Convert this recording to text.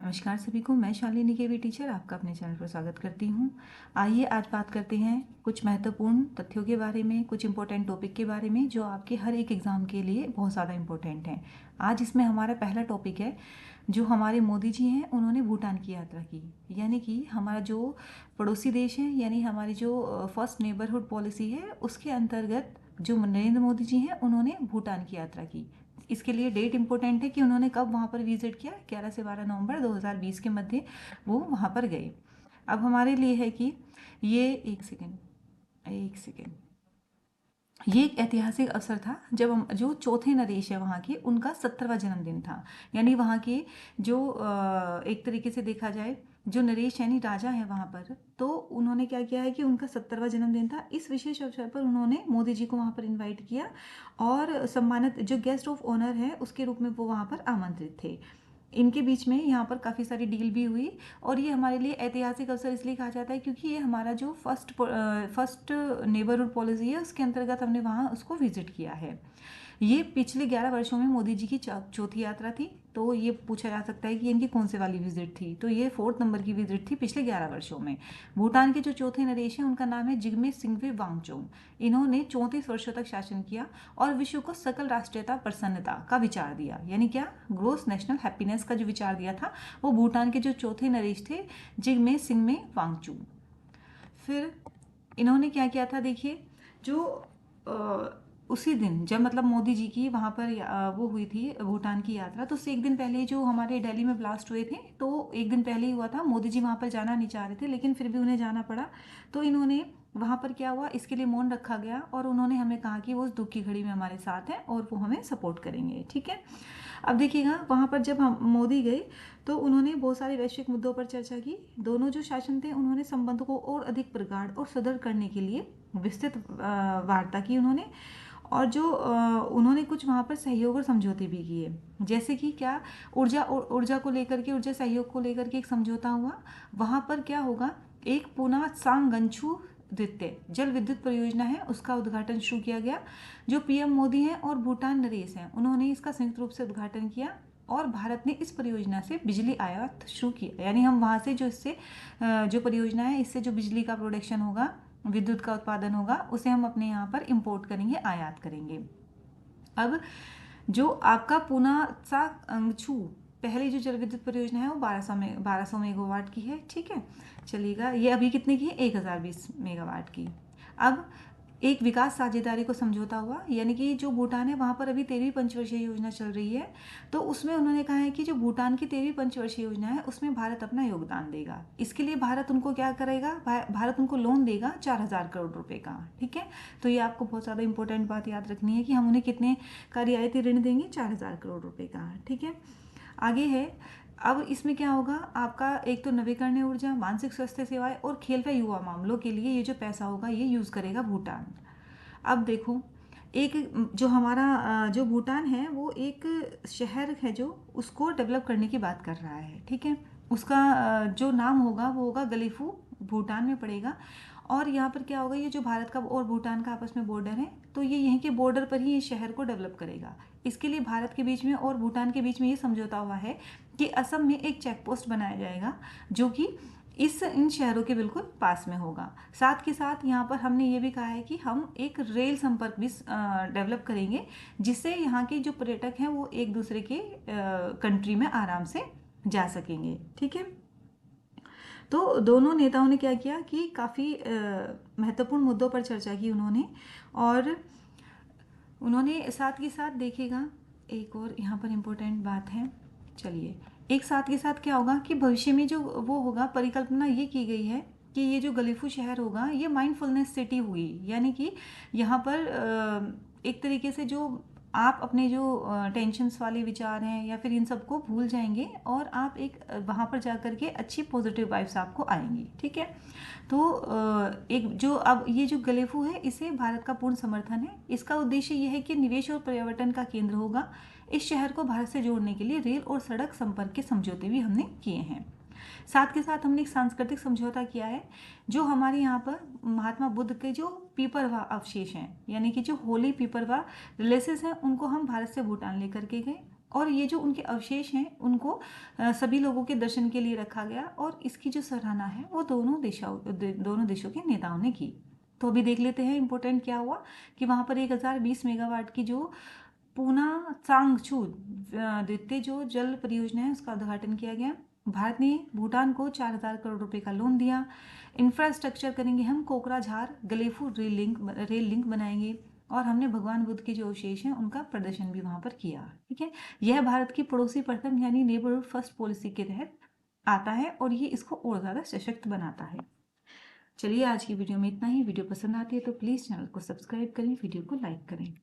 नमस्कार सभी को। मैं शालिनी केवी टीचर आपका अपने चैनल पर स्वागत करती हूँ। आइए आज बात करते हैं कुछ महत्वपूर्ण तथ्यों के बारे में, कुछ इंपॉर्टेंट टॉपिक के बारे में जो आपके हर एक एग्ज़ाम के लिए बहुत ज़्यादा इंपॉर्टेंट हैं। आज इसमें हमारा पहला टॉपिक है, जो हमारे मोदी जी हैं उन्होंने भूटान की यात्रा की। यानी कि हमारा जो पड़ोसी देश है, यानी हमारी जो फर्स्ट नेबरहुड पॉलिसी है, उसके अंतर्गत जो नरेंद्र मोदी जी हैं उन्होंने भूटान की यात्रा की। इसके लिए डेट इंपॉर्टेंट है कि उन्होंने कब वहाँ पर विजिट किया। 11 से 12 नवंबर 2020 के मध्य वो वहाँ पर गए। अब हमारे लिए है कि ये एक सेकेंड ये एक ऐतिहासिक अवसर था जब जो चौथे नरेश है वहाँ के, उनका 70वां जन्मदिन था। यानी वहाँ के जो एक तरीके से देखा जाए, जो नरेश यानी राजा है वहाँ पर, तो उन्होंने क्या किया है कि उनका 70वां जन्मदिन था। इस विशेष अवसर पर उन्होंने मोदी जी को वहाँ पर इनवाइट किया और सम्मानित जो गेस्ट ऑफ ऑनर है उसके रूप में वो वहाँ पर आमंत्रित थे। इनके बीच में यहाँ पर काफ़ी सारी डील भी हुई। और ये हमारे लिए ऐतिहासिक अवसर इसलिए कहा जाता है क्योंकि ये हमारा जो फर्स्ट नेबरहुड पॉलिसी है उसके अंतर्गत हमने वहाँ उसको विजिट किया है। ये पिछले 11 वर्षों में मोदी जी की चौथी यात्रा थी। तो ये पूछा जा सकता है कि इनकी कौन से वाली विजिट थी, तो ये 4th नंबर की विजिट थी पिछले 11 वर्षों में। भूटान के जो चौथे नरेश हैं उनका नाम है जिग्मे सिंघवे वांगचुक। इन्होंने 34 वर्षों तक शासन किया और विश्व को सकल राष्ट्रीयता प्रसन्नता का विचार दिया। यानी क्या, ग्रोस नेशनल हैप्पीनेस का जो विचार दिया था वो भूटान के जो चौथे नरेश थे जिग्मे सिंघवे वांगचुक। फिर इन्होंने क्या किया था, देखिए, जो उसी दिन जब मतलब मोदी जी की वहाँ पर वो हुई थी भूटान की यात्रा, तो उससे एक दिन पहले जो हमारे दिल्ली में ब्लास्ट हुए थे, तो एक दिन पहले ही हुआ था। मोदी जी वहाँ पर जाना नहीं चाह रहे थे लेकिन फिर भी उन्हें जाना पड़ा। तो इन्होंने वहाँ पर क्या हुआ, इसके लिए मौन रखा गया और उन्होंने हमें कहा कि वो उस दुख की घड़ी में हमारे साथ हैं और वो हमें सपोर्ट करेंगे। ठीक है। अब देखिएगा, वहाँ पर जब हम मोदी गए तो उन्होंने बहुत सारे वैश्विक मुद्दों पर चर्चा की। दोनों जो शासन थे उन्होंने संबंधों को और अधिक प्रगाढ़ और सुदृढ़ करने के लिए विस्तृत वार्ता की उन्होंने। और जो उन्होंने कुछ वहाँ पर सहयोग और समझौते भी किए, जैसे कि क्या, ऊर्जा को लेकर के, ऊर्जा सहयोग को लेकर के एक समझौता हुआ। वहाँ पर क्या होगा, एक पुना सांगंछू द्वितीय जल विद्युत परियोजना है, उसका उद्घाटन शुरू किया गया। जो पीएम मोदी हैं और भूटान नरेश हैं उन्होंने इसका संयुक्त रूप से उद्घाटन किया और भारत ने इस परियोजना से बिजली आयात शुरू किया। यानी हम वहाँ से जो इससे जो परियोजना है, इससे जो बिजली का प्रोडक्शन होगा, विद्युत का उत्पादन होगा, उसे हम अपने यहाँ पर इंपोर्ट करेंगे, आयात करेंगे। अब जो आपका पुनासा अंगछू पहली जो जल विद्युत परियोजना है वो 1200 मेगावाट की है। ठीक है, चलिएगा। ये अभी कितने की है, 1020 मेगावाट की। अब एक विकास साझेदारी को समझौता हुआ, यानी कि जो भूटान है वहाँ पर अभी 13वीं पंचवर्षीय योजना चल रही है। तो उसमें उन्होंने कहा है कि जो भूटान की 13वीं पंचवर्षीय योजना है उसमें भारत अपना योगदान देगा। इसके लिए भारत उनको क्या करेगा, भारत उनको लोन देगा 4000 करोड़ रुपए का। ठीक है, तो ये आपको बहुत ज़्यादा इंपॉर्टेंट बात याद रखनी है कि हम उन्हें कितने का रियायती ऋण देंगे, 4000 करोड़ रुपए का। ठीक है, आगे है। अब इसमें क्या होगा, आपका एक तो नवीकरणीय ऊर्जा, मानसिक स्वास्थ्य सेवाएं और खेल व युवा मामलों के लिए ये जो पैसा होगा ये यूज़ करेगा भूटान। अब देखो, एक जो हमारा जो भूटान है वो एक शहर है जो उसको डेवलप करने की बात कर रहा है। ठीक है, उसका जो नाम होगा वो होगा गलीफू, भूटान में पड़ेगा। और यहाँ पर क्या होगा, ये जो भारत का और भूटान का आपस में बॉर्डर है, तो ये यहीं के बॉर्डर पर ही इस शहर को डेवलप करेगा। इसके लिए भारत के बीच में और भूटान के बीच में ये समझौता हुआ है कि असम में एक चेक पोस्ट बनाया जाएगा जो कि इन शहरों के बिल्कुल पास में होगा। साथ के साथ यहाँ पर हमने ये भी कहा है कि हम एक रेल संपर्क भी डेवलप करेंगे, जिससे यहाँ के जो पर्यटक हैं वो एक दूसरे के कंट्री में आराम से जा सकेंगे। ठीक है, तो दोनों नेताओं ने क्या किया कि काफ़ी महत्वपूर्ण मुद्दों पर चर्चा की उन्होंने। और उन्होंने साथ के साथ देखिएगा, एक और यहाँ पर इम्पोर्टेंट बात है। चलिए, एक साथ के साथ क्या होगा कि भविष्य में जो वो होगा, परिकल्पना ये की गई है कि ये जो गलीफू शहर होगा ये माइंडफुलनेस सिटी हुई। यानी कि यहाँ पर एक तरीके से जो आप अपने जो टेंशन्स वाले विचार हैं या फिर इन सबको भूल जाएंगे और आप एक वहाँ पर जा कर के अच्छी पॉजिटिव वाइब्स आपको आएंगी। ठीक है, तो एक जो अब ये जो गलेफू है इसे भारत का पूर्ण समर्थन है। इसका उद्देश्य यह है कि निवेश और पर्यटन का केंद्र होगा। इस शहर को भारत से जोड़ने के लिए रेल और सड़क संपर्क के समझौते भी हमने किए हैं। साथ के साथ हमने एक सांस्कृतिक समझौता किया है। जो हमारे यहाँ पर महात्मा बुद्ध के जो पीपरवा अवशेष हैं, यानी कि जो होली पीपरवा रिलेसेस हैं, उनको हम भारत से भूटान लेकर के गए और ये जो उनके अवशेष हैं उनको सभी लोगों के दर्शन के लिए रखा गया और इसकी जो सराहना है वो दोनों देशों के नेताओं ने की। तो अभी देख लेते हैं इम्पोर्टेंट क्या हुआ कि वहाँ पर 1020 मेगावाट की जो पूना चांगचू द्वितीय जो जल परियोजना है उसका उद्घाटन किया गया। भारत ने भूटान को 4000 करोड़ रुपए का लोन दिया। इंफ्रास्ट्रक्चर करेंगे हम, कोकराझार गलेफू रेल लिंक बनाएंगे और हमने भगवान बुद्ध के जो अवशेष हैं उनका प्रदर्शन भी वहाँ पर किया। ठीक है, यह भारत की पड़ोसी प्रथम यानी नेबरहुड फर्स्ट पॉलिसी के तहत आता है और ये इसको और ज़्यादा सशक्त बनाता है। चलिए आज की वीडियो में इतना ही। वीडियो पसंद आती है तो प्लीज़ चैनल को सब्सक्राइब करें, वीडियो को लाइक करें।